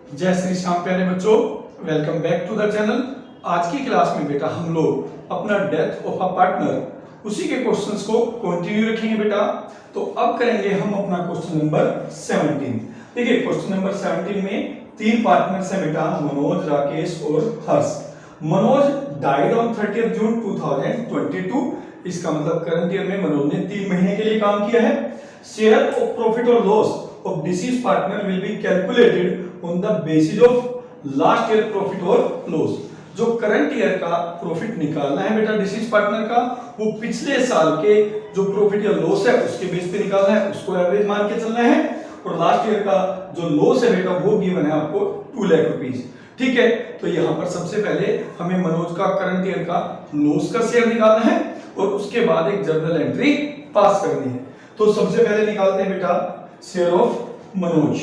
जय श्री श्याम प्यारे बच्चों, welcome back to the channel. आज की क्लास में बेटा हम लोग अपना डेथ ऑफ अ पार्टनर उसी के क्वेश्चंस को कंटिन्यू रखेंगे बेटा। तो अब करेंगे हम अपना क्वेश्चन नंबर 17। देखिए क्वेश्चन नंबर 17 में तीन पार्टनर्स हैं बेटा, मनोज, राकेश और हर्ष। मनोज डाइड ऑन 30 जून 2022। इसका मतलब करंट ईयर में मनोज ने 3 महीने के लिए काम किया है। शेयर ऑफ प्रॉफिट और loss of deceased partner will be calculated on the basis of last year profit or loss। जो करंट ईयर का प्रॉफिट निकालना है बेटा डिसीज पार्टनर का, वो पिछले साल के जो प्रॉफिट या लॉस है उसके बेस पे निकालना है, उसको एवरेज मान के चलना है। और लास्ट ईयर का जो लॉस है बेटा वो गिवन है आपको 2 लाख रुपीस। ठीक है, तो यहाँ पर सबसे पहले हमें मनोज का करंट ईयर का लॉस का शेयर निकालना है और उसके बाद एक जर्नल एंट्री पास करनी है। तो सबसे पहले निकालते हैं बेटा शेयर ऑफ मनोज।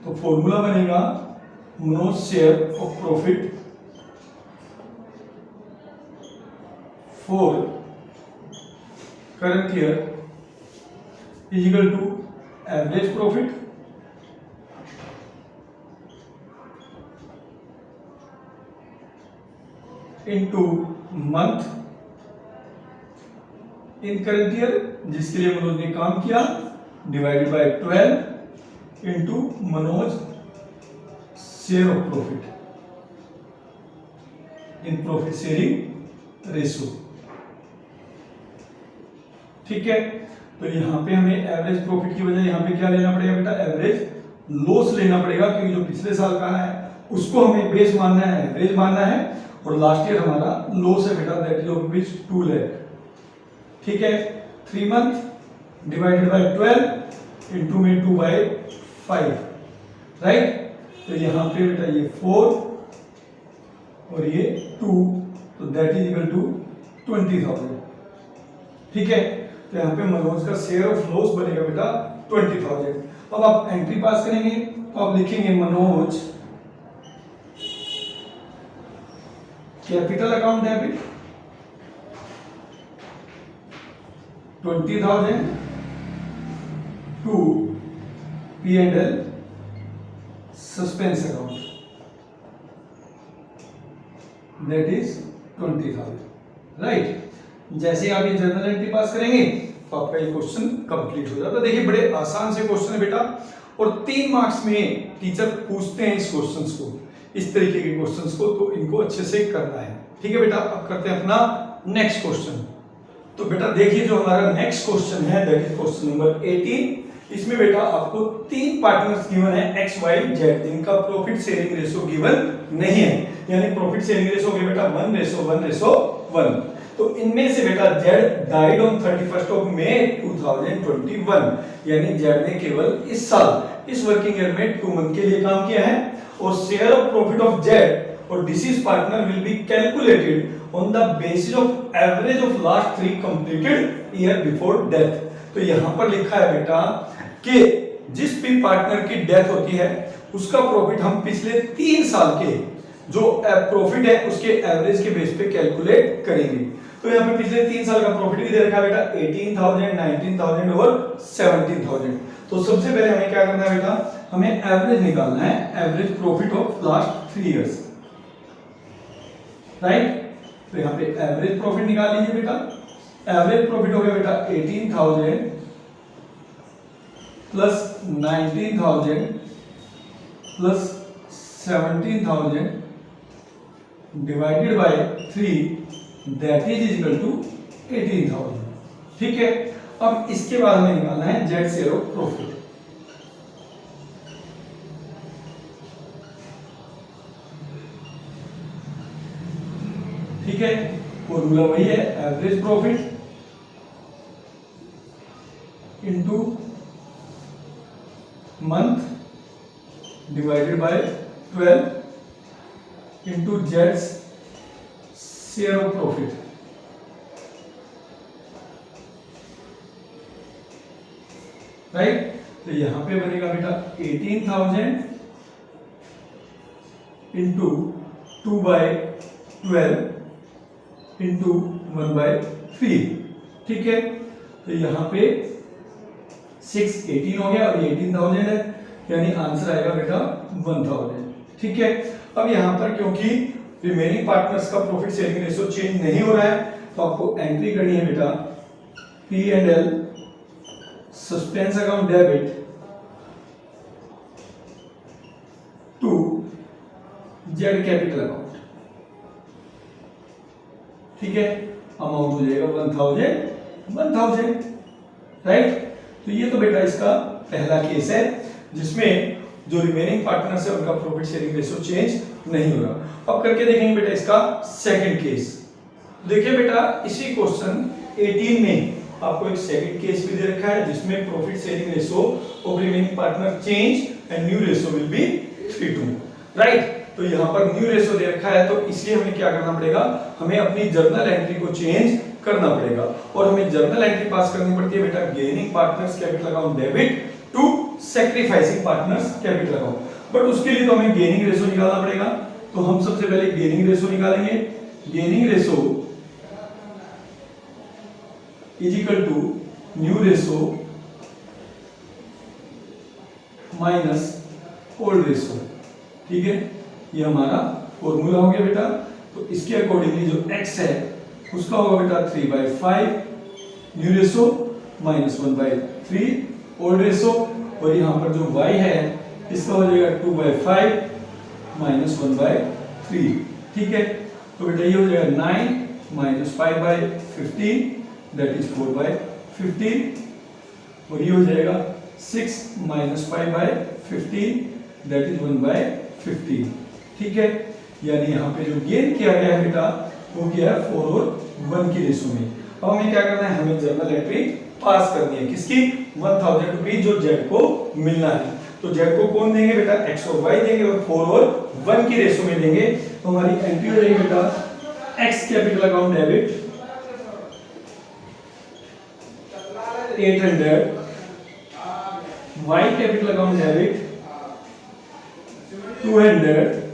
तो फॉर्मूला बनेगा Manoj share of profit for current year is equal to average profit into month in current year जिसके लिए मनोज ने काम किया, divided by 12 into Manoj share of profit in profit sharing ratio. ठीक है, तो यहां पे हमें एवरेज प्रॉफिट की बजाय यहां पे क्या लेना पड़ेगा बेटा, एवरेज लॉस लेना पड़ेगा, क्योंकि जो पिछले साल का है उसको हमें बेस मानना है, एवरेज मानना है। और लास्ट ईयर हमारा लॉस है बेटा, that is of which 2 lakh. ठीक है, 3 मंथ डिवाइडेड बाय 12 इंटू में 2 बाय 5, राइट। तो यहां पे बेटा ये 4 और ये 2, तो दैट इज इक्वल टू 20,000। ठीक है, तो यहां पे मनोज का शेयर ऑफ लॉस बनेगा बेटा 20,000। अब आप एंट्री पास करेंगे तो आप लिखेंगे Manoj capital account debit 20,000 to P&L suspense account, that is 20,000, right. जैसे आप ये जर्नल एंट्री पास करेंगे तो आपका ये क्वेश्चन कंप्लीट हो जाता है। देखिए बड़े आसान से क्वेश्चन है बेटा, और 3 मार्क्स में टीचर पूछते हैं इस क्वेश्चंस को, इस तरीके के क्वेश्चंस को, तो इनको अच्छे से करना है। ठीक है बेटा, अब करते हैं अपना नेक्स्ट क्वेश्चन। तो बेटा देखिए जो हमारा नेक्स्ट क्वेश्चन है दैट इज क्वेश्चन नंबर 18। इसमें बेटा आपको 3 पार्टनर्स गिवन है एक्स वाई जेड, जिनका प्रॉफिट शेयरिंग रेशियो गिवन नहीं है, यानी प्रॉफिट शेयरिंग रेशियो हो गया बेटा 1:1:1। तो इनमें से बेटा जेड डाइड ऑन 31 मई 2021, यानी जेड ने केवल इस साल इस वर्किंग ईयर में 2 मंथ के लिए काम किया है। और share of profit of Z और deceased partner will be calculated on the basis of average of last 3 completed year before death। तो यहां पर लिखा है बेटा कि जिस भी पार्टनर की डेथ होती है उसका प्रॉफिट हम पिछले 3 साल के जो प्रॉफिट है उसके एवरेज के बेस पे कैलकुलेट करेंगे। तो यहां पे पिछले 3 साल का प्रॉफिट भी दे रखा है बेटा 18,000, 19,000 और 17,000। तो सबसे पहले हमें क्या करना है बेटा, हमें एवरेज निकालना है, average profit of last 3 years, right. तो यहाँ पे एवरेज प्रॉफिट निकाल लीजिए बेटा। एवरेज प्रॉफिट हो गया बेटा 18,000 plus 19,000 plus 17,000 divided by 3, that is equal to 18,000। ठीक है, अब इसके बाद हमें निकालना है जेड शेयर ऑफ प्रॉफिट। ठीक है, फॉर्मूला वही है, average profit into month divided by 12 into Z share of profit. Right, तो यहां पे बनेगा बेटा 18,000 इंटू 2/12 इंटू 1/3। ठीक है, तो यहां पे 6 18 हो गया और 18,000 है, यानी आंसर आएगा बेटा 1000। ठीक है, अब यहाँ पर क्योंकि रिमेनिंग पार्टनर्स का प्रॉफिट शेयरिंग रेशियो चेंज नहीं हो रहा है, तो आपको एंट्री करनी है बेटा P&L suspense account debit to Z capital account. ठीक है, अमाउंट हो जाएगा 1000, राइट। तो ये तो बेटा इसका पहला केस है जिसमें जो रिमेनिंग पार्टनर्स है उनका प्रॉफिट शेयरिंग रेशियो चेंज नहीं हो रहा। अब करके देखेंगे बेटा इसका सेकंड केस। देखिए बेटा इसी क्वेश्चन 18 में आपको एक सेकंड केस भी दे रखा है जिसमें profit sharing ratio of remaining partner change and new ratio will be 3:2, right. तो यहाँ पर न्यू रेशियो दे रखा है, तो इसलिए हमें क्या करना पड़ेगा, हमें अपनी जर्नल एंट्री को चेंज करना पड़ेगा और हमें जर्नल एंट्री पास करनी पड़ती है बेटा gaining partners capital account debit to sacrificing partners capital account. But उसके लिए तो हमें गेनिंग रेशियो निकालना पड़ेगा, तो हम सबसे पहले गेनिंग रेशियो निकालेंगे। Gaining ratio is equal to new ratio minus old ratio. ठीक है, ये हमारा फॉर्मूला हो गया बेटा। तो इसके अकॉर्डिंगली जो x है उसका होगा बेटा 3/5 new ratio minus 1/3 old ratio, और यहाँ पर जो y है इसका हो जाएगा 2/5 माइनस 1/3। ठीक है, तो बेटा ये हो जाएगा 9 माइनस 5/15 दैट इज 4/15, और ये हो जाएगा 6 माइनस 5/15 दैट इज 1/15। ठीक है, यानी यहाँ पे जो गेन किया गया है बेटा वो किया है 4 और 1 की रेशियो में। अब हमें क्या करना है, हमें जर्नल एंट्री पास करनी है किसकी, 1000 रुपीज जो जेड को मिलना है। तो जेड को कौन देंगे बेटा, x और y देंगे और 4 और 1 की रेशियो में देंगे। तो हमारी एंट्री हो जाएगी बेटा x capital account debit 800, y capital account debit 200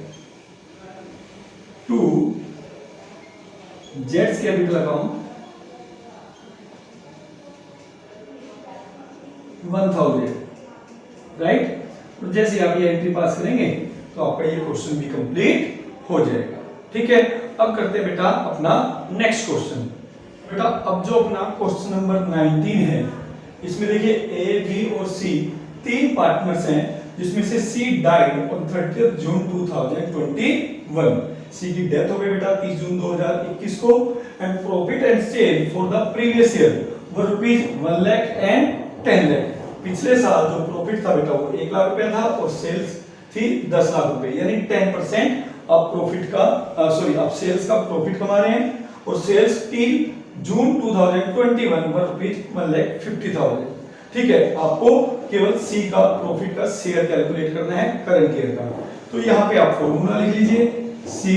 to जेड्स कैपिटल अकाउंट 1000, राइट। तो जैसे आप ये एंट्री पास करेंगे तो आपका ये क्वेश्चन भी कंप्लीट हो जाएगा। ठीक है, अब करते हैं बेटा अपना नेक्स्ट क्वेश्चन। बेटा अब जो अपना क्वेश्चन नंबर 19 है, इसमें देखिए ए बी और सी तीन पार्टनर्स हैं जिसमें से सी डाइड ऑन 30 जून 2021। सी की डेथ हो गई बेटा 30 जून 2021 को, and profit and sale for the previous year were rupees 1 lakh and 10 lakh. पिछले साल जो प्रॉफिट था बेटा वो 1 लाख रुपया था और सेल्स थी 10 लाख रुपए, यानी 10% आप प्रॉफिट का आप सेल्स का प्रॉफिट कमा रहे हैं, और सेल्स टिल जून 2021 वर रुपीज 1,50,000। ठीक है, आपको केवल सी का प्रॉफिट का शेयर कैलकुलेट करना है करंट ईयर का। तो यहाँ पे आप फॉर्मूला लिख लीजिए, C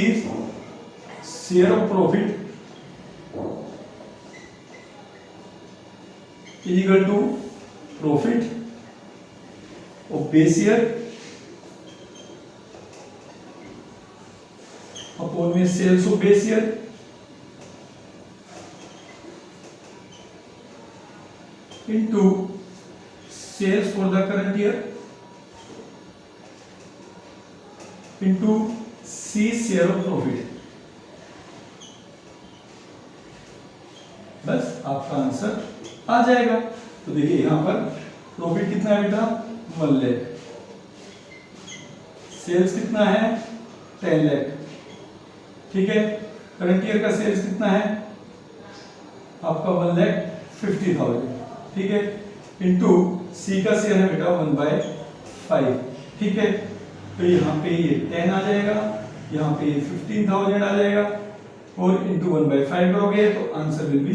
share of profit is equal to profit of base year upon में sales of base year into sales for the current year into C share of profit। बस आपका आंसर आ जाएगा। तो देखिए यहाँ पर प्रॉफिट कितना है बेटा 1 लाख, सेल्स कितना है 10 लाख। ठीक है, करंट ईयर का सेल्स कितना है आपका 1,50,000। ठीक है, इनटू सी का शेयर है बेटा 1/5। ठीक है, तो यहाँ पे ये 10 आ जाएगा, यहाँ पे ये 15,000 आ जाएगा, और इनटू 1/5 करोगे तो आंसर विल बी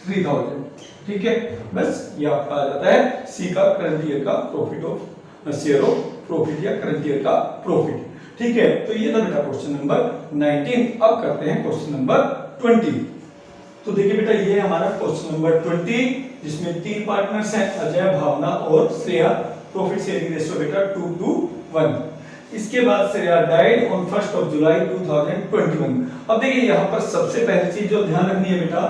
3,000। ठीक है, बस ये आपका आ जाता है सी का करंट ईयर का profit of share of profit या करंट ईयर का प्रॉफिट। ठीक है, तो ये था बेटा क्वेश्चन नंबर 19। अब करते हैं क्वेश्चन नंबर 20। तो देखिए बेटा ये हमारा क्वेश्चन नंबर 20 जिसमें तीन पार्टनर्स हैं अजय, भावना और श्रेया। प्रॉफिट शेयरिंग रेशियो बेटा 2:1। इसके बाद श्रेया डाइड ऑन 1 जुलाई 2021। अब देखिए यहाँ पर सबसे पहली चीज जो ध्यान रखनी है बेटा,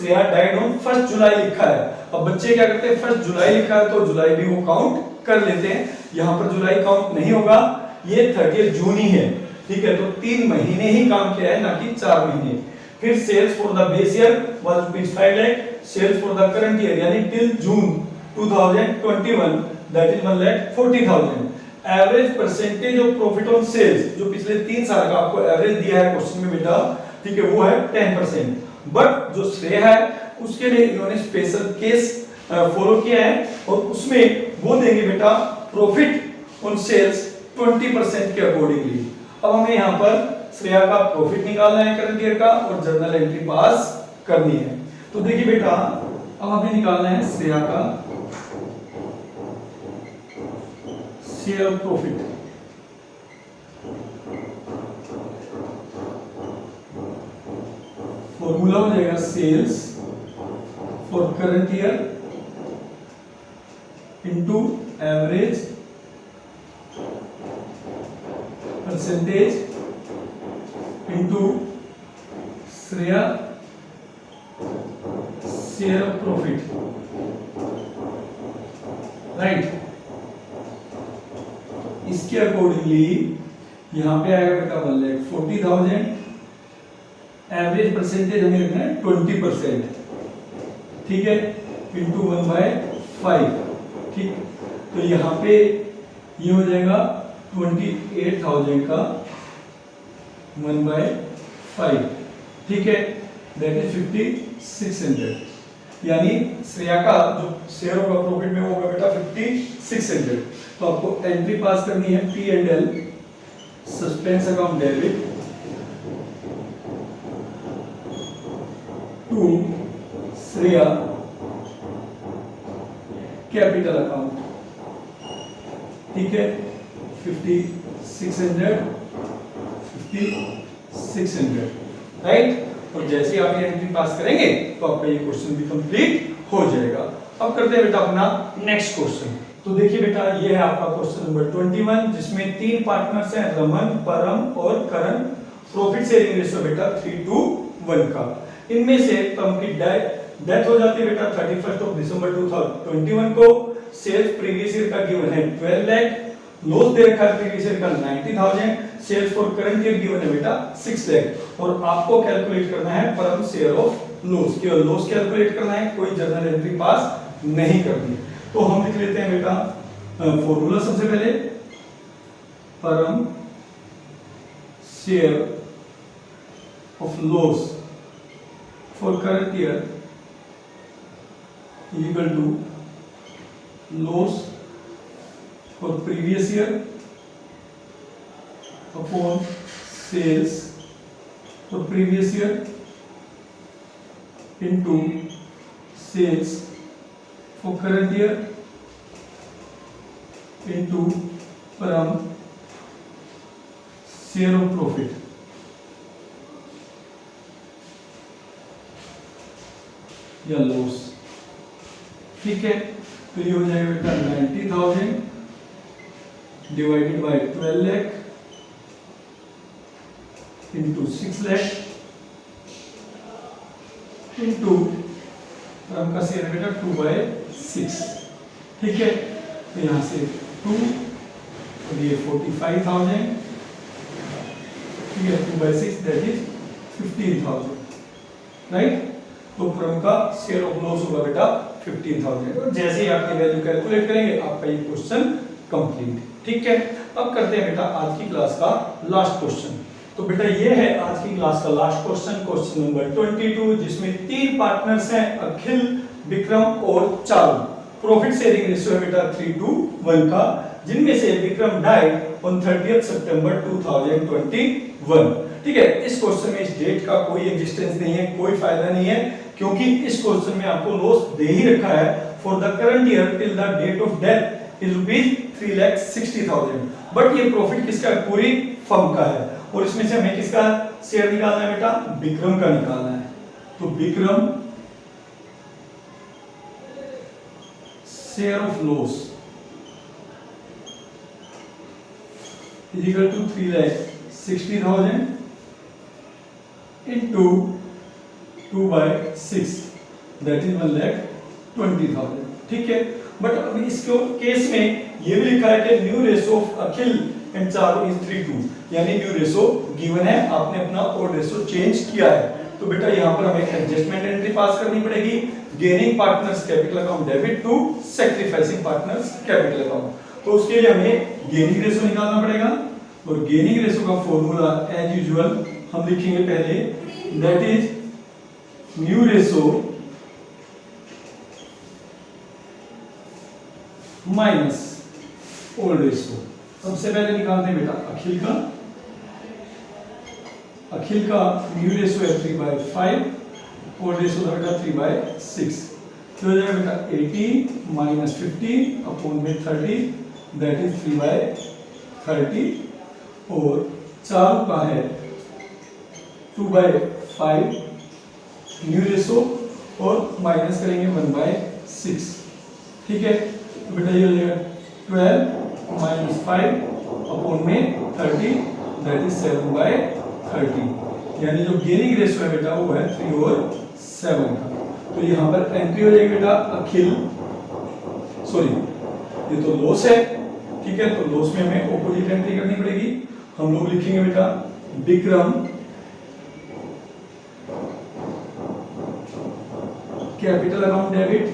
श्रेया डाइड ऑन 1 जुलाई लिखा है। अब बच्चे क्या करते हैं, 1 जुलाई लिखा है तो जुलाई भी वो काउंट कर लेते हैं। यहाँ पर जुलाई काउंट नहीं होगा, ये 30 जून ही है, ठीक है। तो 3 महीने ही काम किया है, ना कि 4 महीने। फिर sales for the base year was ₹5 lakh, sales for the current year यानी till June 2021 that is 1,40,000। Average percentage of profit on sales, जो पिछले 3 साल का आपको एवरेज दिया है क्वेश्चन में बेटा, ठीक है, वो है 10%। बट जो श्रेय है उसके लिए इन्होंने स्पेशल केस फॉलो किया है और उसमें वो देंगे बेटा प्रॉफिट ऑन सेल्स 20% के अकॉर्डिंगली। अब हमें यहाँ पर श्रेया का प्रॉफिट निकालना है करंट ईयर का और जर्नल एंट्री पास करनी है। तो देखिए बेटा, अब हमें निकालना है श्रेया का शेयर ऑफ प्रॉफिट। फॉर्मूला हो जाएगा sales for current year into average percentage into Shreya share of profit, right. इसके अकॉर्डिंगली यहां पे आएगा बेटा 1,40,000। एवरेज परसेंटेज हमें रखना है 20%, ठीक है, इंटू 1/5, ठीक। तो यहाँ पे ये हो जाएगा 28,000 का 1/5, ठीक है, दैट इज 5,600। यानी श्रेया का जो शेयर होगा प्रॉफिट में वो होगा बेटा 5,600। तो आपको एंट्री पास करनी है P&L suspense account debit to Shreya capital account, ठीक है, 5,600 राइट। और जैसे आप ये एंट्री पास करेंगे तो आपका ये क्वेश्चन भी कंप्लीट हो जाएगा। अब करते हैं बेटा अपना नेक्स्ट क्वेश्चन। तो देखिए बेटा, ये है आपका क्वेश्चन नंबर 21 जिसमें 3 पार्टनर्स हैं, रमन, परम और करण। प्रॉफिट शेयरिंग रेशियो बेटा 3:1 का। इनमें से परम की डेथ हो जाती है बेटा 31 दिसंबर 2021 को। सेल्स प्रीवियस ईयर का गिवन है 12 लाख, लॉस दे रखा है प्रीवियस ईयर का 90,000, sales for current year given है बेटा 6 लाख। और आपको कैलकुलेट करना है परम शेयर ऑफ लॉस, केवल लॉस कैलकुलेट करना है, कोई जर्नल एंट्री पास नहीं करनी। तो हम लिख लेते हैं बेटा फॉर्मूला सबसे पहले, Param share of loss for current year equal to loss for previous year upon sales for previous year into sales for current year into Param share of profit या लॉस, ठीक है। तो ये हो जाएगा बेटा 90,000 divided by 12 lakh into 6 lakh into Param का share बेटा 2/6, ठीक है। तो यहाँ से 2 और ये 45,000, ठीक है, 2/6 दैट इज 15,000, राइट। तो परम का शेयर ऑफ लॉस होगा बेटा 15,000। और जैसे ही आप ये वैल्यू कैलकुलेट करेंगे आपका ये क्वेश्चन कंप्लीट, ठीक है। अब करते हैं बेटा आज की क्लास का लास्ट क्वेश्चन। तो बेटा ये है आज की क्लास का लास्ट क्वेश्चन, क्वेश्चन नंबर 22 जिसमें 3 पार्टनर्स हैं, अखिल, विक्रम और चारू। प्रॉफिट शेयरिंग रेशियो है बेटा 3:1 का, जिनमें से विक्रम डाइड ऑन 30 सितंबर 2021, ठीक है। इस क्वेश्चन में इस डेट का कोई एग्जिस्टेंस नहीं है, कोई फायदा नहीं है, क्योंकि इस क्वेश्चन में आपको लॉस दे ही रखा है for the current year till the date of death is ₹3,60,000। But ये प्रॉफिट किसका है, पूरी फर्म का है। और इसमें से हमें किसका शेयर निकालना है बेटा, विक्रम का निकालना है। तो Vikram share of loss is equal to 3,60,000 into 2/6, that is 1,20,000। ठीक है, बट अभी इसके केस में ये भी लिखा है कि new ratio of Akhil and Charu is 3:2, यानी न्यू रेशो गिवन है, आपने अपना ओल्ड रेशो चेंज किया है। तो बेटा यहाँ पर हमें एडजस्टमेंट एंट्री पास करनी पड़ेगी, gaining partners capital account debit to sacrificing partners capital account. तो उसके लिए हमें गेनिंग रेशो निकालना पड़ेगा, और गेनिंग रेशो का फॉर्मूला एज यूजुअल हम लिखेंगे पहले, that is new ratio minus old ratio. सबसे पहले निकालते हैं बेटा अखिल का न्यू रेशो है 3/5, ओल्ड रेशो था बेटा 3/6। तो हो जाएगा बेटा 18 माइनस 50 अपॉन में 30, दैट इज 3/30, और चारू का है 2/5 न्यू रेशो, और माइनस करेंगे 1/6। ठीक है, तो बेटा ये हो जाएगा 12 माइनस 5 अपॉन में 30, दैट इज 7/30, यानी जो गेनिंग रेशो है बेटा वो है 3 और 7 का। तो यहाँ पर एंट्री हो जाएगी बेटा अखिल, सॉरी ये तो लॉस है, ठीक है, तो लॉस में हमें ऑपोजिट एंट्री करनी पड़ेगी। हम लोग लिखेंगे बेटा Vikram capital account debit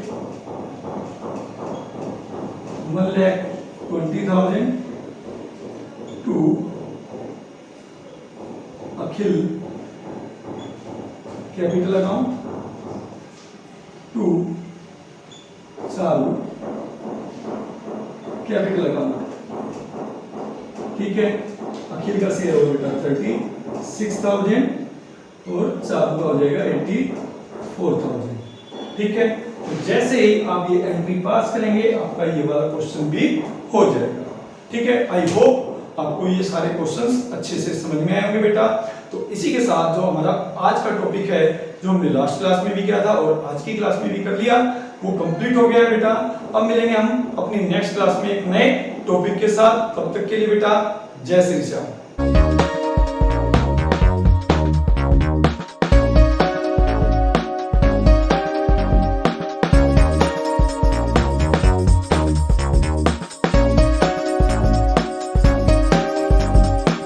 1,20,000 to Akhil capital account to Charu capital account. ठीक है, अखिल का शेयर होगा बेटा 36,000 और चारू का हो जाएगा 84,000। ठीक है, तो जैसे ही आप ये एंट्री पास करेंगे आपका ये वाला क्वेश्चन भी हो जाएगा। ठीक है, आई होप आपको ये सारे क्वेश्चंस अच्छे से समझ में आए होंगे बेटा। तो इसी के साथ जो हमारा आज का टॉपिक है, जो हमने लास्ट क्लास में भी किया था और आज की क्लास में भी कर लिया, वो कंप्लीट हो गया है बेटा। अब मिलेंगे हम अपनी नेक्स्ट क्लास में एक नए टॉपिक के साथ, तब तक के लिए बेटा जय श्री श्याम।